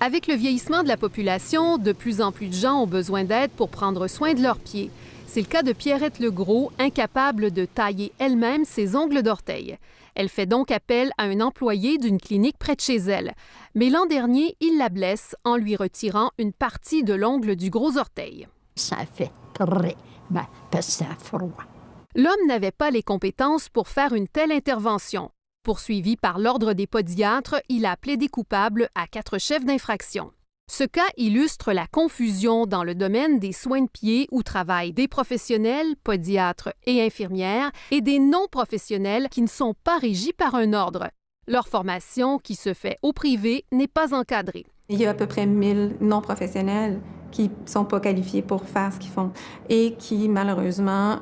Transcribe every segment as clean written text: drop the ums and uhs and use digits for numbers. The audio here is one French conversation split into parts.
Avec le vieillissement de la population, de plus en plus de gens ont besoin d'aide pour prendre soin de leurs pieds. C'est le cas de Pierrette Legros, incapable de tailler elle-même ses ongles d'orteil. Elle fait donc appel à un employé d'une clinique près de chez elle. Mais l'an dernier, il la blesse en lui retirant une partie de l'ongle du gros orteil. Ça fait très mal parce que ça a froid. L'homme n'avait pas les compétences pour faire une telle intervention. Poursuivi par l'Ordre des podiatres, il a plaidé coupable à 4 chefs d'infraction. Ce cas illustre la confusion dans le domaine des soins de pied où travaillent des professionnels, podiatres et infirmières, et des non-professionnels qui ne sont pas régis par un ordre. Leur formation, qui se fait au privé, n'est pas encadrée. Il y a à peu près 1000 non-professionnels qui ne sont pas qualifiés pour faire ce qu'ils font et qui, malheureusement,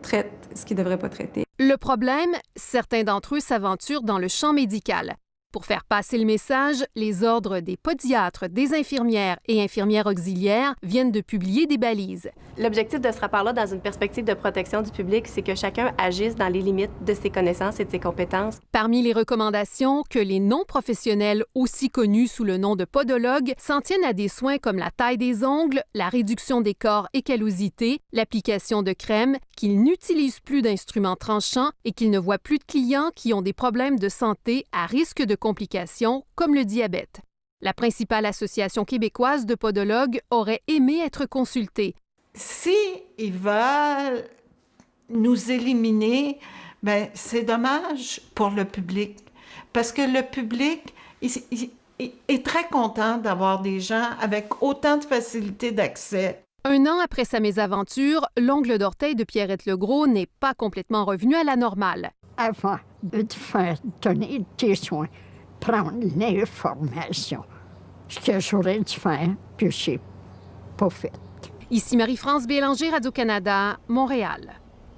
traitent ce qu'ils ne devraient pas traiter. Le problème, certains d'entre eux s'aventurent dans le champ médical. Pour faire passer le message, les ordres des podiatres, des infirmières et infirmières auxiliaires viennent de publier des balises. L'objectif de ce rapport-là, dans une perspective de protection du public, c'est que chacun agisse dans les limites de ses connaissances et de ses compétences. Parmi les recommandations, que les non-professionnels, aussi connus sous le nom de podologues, s'en tiennent à des soins comme la taille des ongles, la réduction des corps et callosités, l'application de crème, qu'ils n'utilisent plus d'instruments tranchants et qu'ils ne voient plus de clients qui ont des problèmes de santé à risque de complications comme le diabète. La principale association québécoise de podologues aurait aimé être consultée. Si il va nous éliminer, bien, c'est dommage pour le public. Parce que le public il est très content d'avoir des gens avec autant de facilité d'accès. 1 an après sa mésaventure, l'ongle d'orteil de Pierrette Legros n'est pas complètement revenu à la normale. Avant de te faire donner tes soins, prendre l'information. Ce que j'aurais dû faire, puis je n'ai pas fait. Ici Marie-France Bélanger, Radio-Canada, Montréal.